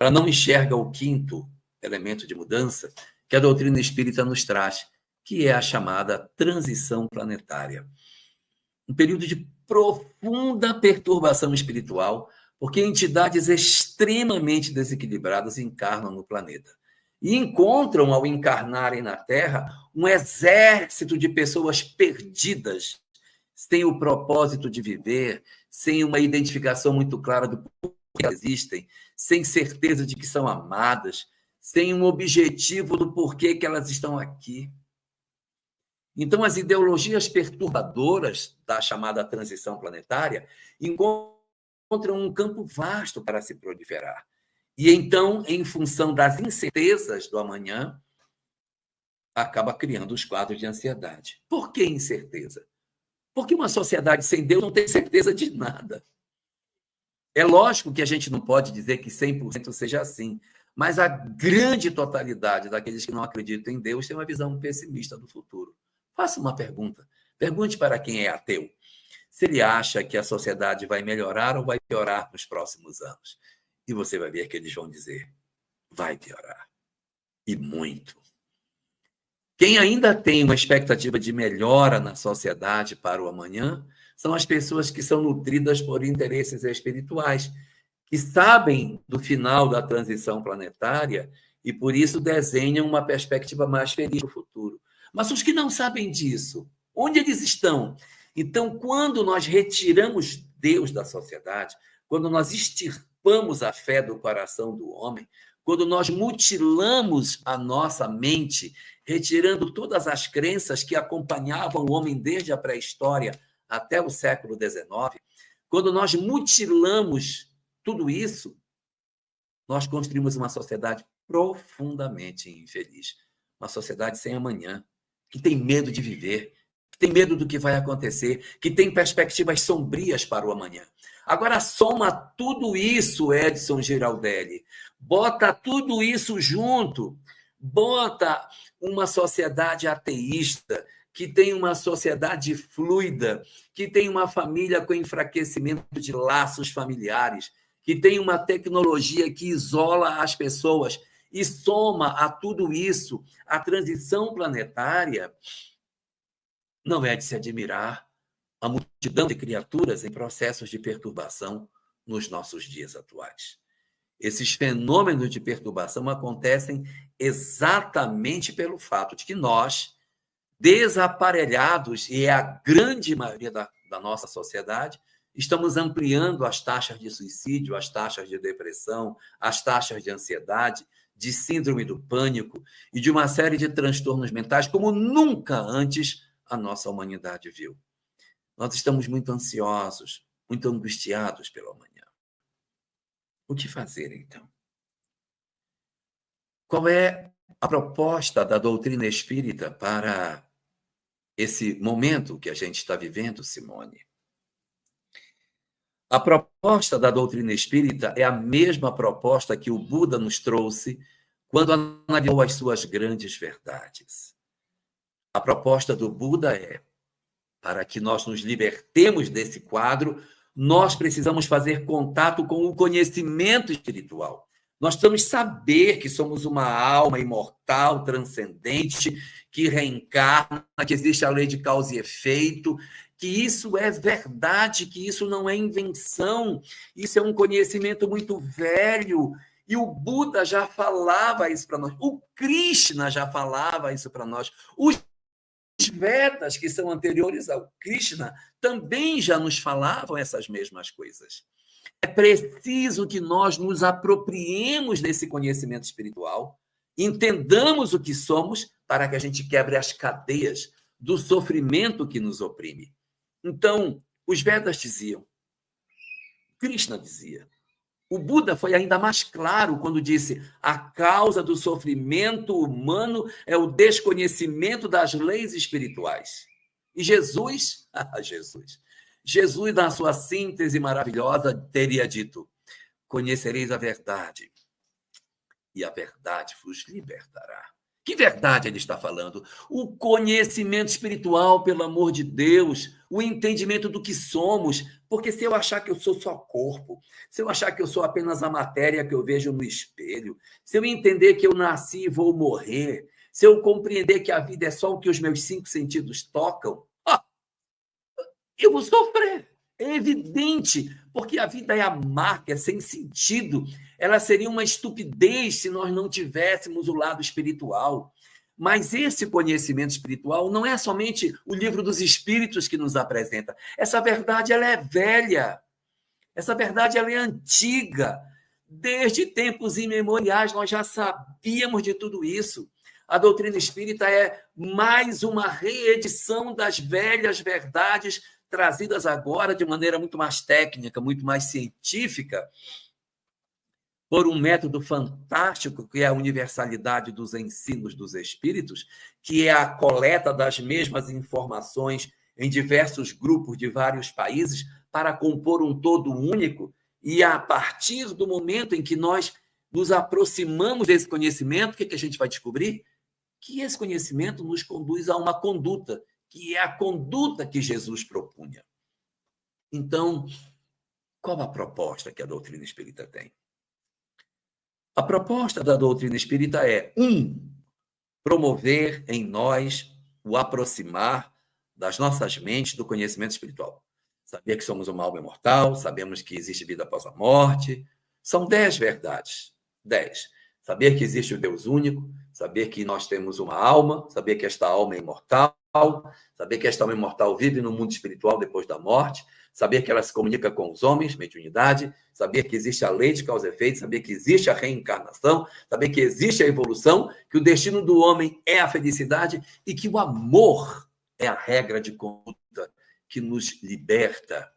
para não enxerga o quinto elemento de mudança que a doutrina espírita nos traz, que é a chamada transição planetária. Um período de profunda perturbação espiritual, porque entidades extremamente desequilibradas encarnam no planeta. E encontram, ao encarnarem na Terra, um exército de pessoas perdidas, sem o propósito de viver, sem uma identificação muito clara do porquê existem, sem certeza de que são amadas, sem um objetivo do porquê que elas estão aqui. Então, as ideologias perturbadoras da chamada transição planetária encontram um campo vasto para se proliferar. E então, em função das incertezas do amanhã, acaba criando os quadros de ansiedade. Por que incerteza? Porque uma sociedade sem Deus não tem certeza de nada. É lógico que a gente não pode dizer que 100% seja assim, mas a grande totalidade daqueles que não acreditam em Deus tem uma visão pessimista do futuro. Faça uma pergunta. Pergunte para quem é ateu se ele acha que a sociedade vai melhorar ou vai piorar nos próximos anos. E você vai ver que eles vão dizer, vai piorar. E muito. Quem ainda tem uma expectativa de melhora na sociedade para o amanhã são as pessoas que são nutridas por interesses espirituais, que sabem do final da transição planetária e, por isso, desenham uma perspectiva mais feliz no futuro. Mas os que não sabem disso, onde eles estão? Então, quando nós retiramos Deus da sociedade, quando nós extirpamos a fé do coração do homem, quando nós mutilamos a nossa mente, retirando todas as crenças que acompanhavam o homem desde a pré-história até o século XIX, quando nós mutilamos tudo isso, nós construímos uma sociedade profundamente infeliz. Uma sociedade sem amanhã, que tem medo de viver, que tem medo do que vai acontecer, que tem perspectivas sombrias para o amanhã. Agora, soma tudo isso, Edson Giraldelli, bota tudo isso junto, bota uma sociedade ateísta, que tem uma sociedade fluida, que tem uma família com enfraquecimento de laços familiares, que tem uma tecnologia que isola as pessoas, e soma a tudo isso a transição planetária, não é de se admirar a multidão de criaturas em processos de perturbação nos nossos dias atuais. Esses fenômenos de perturbação acontecem exatamente pelo fato de que nós, desaparelhados, e é a grande maioria da nossa sociedade, estamos ampliando as taxas de suicídio, as taxas de depressão, as taxas de ansiedade, de síndrome do pânico e de uma série de transtornos mentais como nunca antes a nossa humanidade viu. Nós estamos muito ansiosos, muito angustiados pelo amanhã. O que fazer, então? Qual é a proposta da doutrina espírita para esse momento que a gente está vivendo, Simone? A proposta da doutrina espírita é a mesma proposta que o Buda nos trouxe quando analisou as suas grandes verdades. A proposta do Buda é: para que nós nos libertemos desse quadro, nós precisamos fazer contato com o conhecimento espiritual. Nós precisamos saber que somos uma alma imortal, transcendente, que reencarna, que existe a lei de causa e efeito, que isso é verdade, que isso não é invenção, isso é um conhecimento muito velho. E o Buda já falava isso para nós, o Krishna já falava isso para nós, os Vedas, que são anteriores ao Krishna, também já nos falavam essas mesmas coisas. É preciso que nós nos apropriemos desse conhecimento espiritual, entendamos o que somos, para que a gente quebre as cadeias do sofrimento que nos oprime. Então, os Vedas diziam, Krishna dizia, o Buda foi ainda mais claro quando disse: a causa do sofrimento humano é o desconhecimento das leis espirituais. E Jesus, Jesus, na sua síntese maravilhosa, teria dito: conhecereis a verdade, e a verdade vos libertará. Que verdade ele está falando? O conhecimento espiritual, pelo amor de Deus, o entendimento do que somos, porque se eu achar que eu sou só corpo, se eu achar que eu sou apenas a matéria que eu vejo no espelho, se eu entender que eu nasci e vou morrer, se eu compreender que a vida é só o que os meus 5 sentidos tocam, eu vou sofrer. É evidente, porque a vida é amarga, é sem sentido. Ela seria uma estupidez se nós não tivéssemos o lado espiritual. Mas esse conhecimento espiritual não é somente o livro dos Espíritos que nos apresenta. Essa verdade ela é velha. Essa verdade ela é antiga. Desde tempos imemoriais nós já sabíamos de tudo isso. A doutrina espírita é mais uma reedição das velhas verdades trazidas agora de maneira muito mais técnica, muito mais científica, por um método fantástico, que é a universalidade dos ensinos dos espíritos, que é a coleta das mesmas informações em diversos grupos de vários países para compor um todo único, e a partir do momento em que nós nos aproximamos desse conhecimento, o que a gente vai descobrir? Que esse conhecimento nos conduz a uma conduta, que é a conduta que Jesus propunha. Então, qual a proposta que a doutrina espírita tem? A proposta da doutrina espírita é, promover em nós o aproximar das nossas mentes do conhecimento espiritual. Saber que somos uma alma imortal, sabemos que existe vida após a morte. São 10 verdades. 10. Saber que existe o Deus único, saber que nós temos uma alma, saber que esta alma é imortal, saber que esta alma imortal vive no mundo espiritual depois da morte, saber que ela se comunica com os homens, mediunidade, saber que existe a lei de causa e efeito, saber que existe a reencarnação, saber que existe a evolução, que o destino do homem é a felicidade e que o amor é a regra de conduta que nos liberta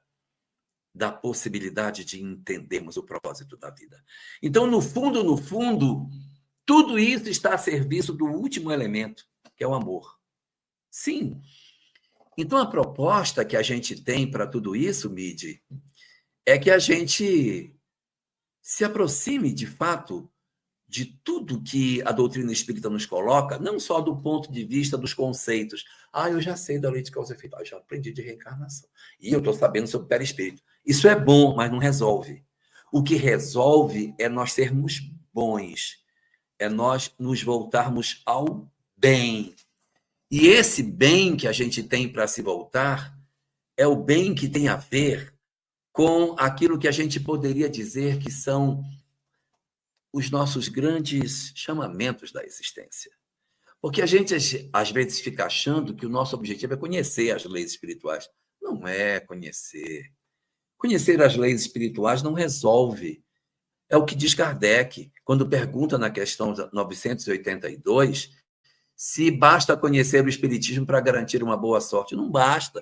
da possibilidade de entendermos o propósito da vida. Então, no fundo, tudo isso está a serviço do último elemento, que é o amor. Sim. Então, a proposta que a gente tem para tudo isso, Midi, é que a gente se aproxime, de fato, de tudo que a doutrina espírita nos coloca, não só do ponto de vista dos conceitos. Eu já sei da lei de causa e efeito, eu já aprendi de reencarnação. E eu estou sabendo sobre o perispírito. Isso é bom, mas não resolve. O que resolve é nós sermos bons, é nós nos voltarmos ao bem. E esse bem que a gente tem para se voltar é o bem que tem a ver com aquilo que a gente poderia dizer que são os nossos grandes chamamentos da existência. Porque a gente, às vezes, fica achando que o nosso objetivo é conhecer as leis espirituais. Não é conhecer. Conhecer as leis espirituais não resolve. É o que diz Kardec, quando pergunta na questão 982 se basta conhecer o espiritismo para garantir uma boa sorte. Não basta.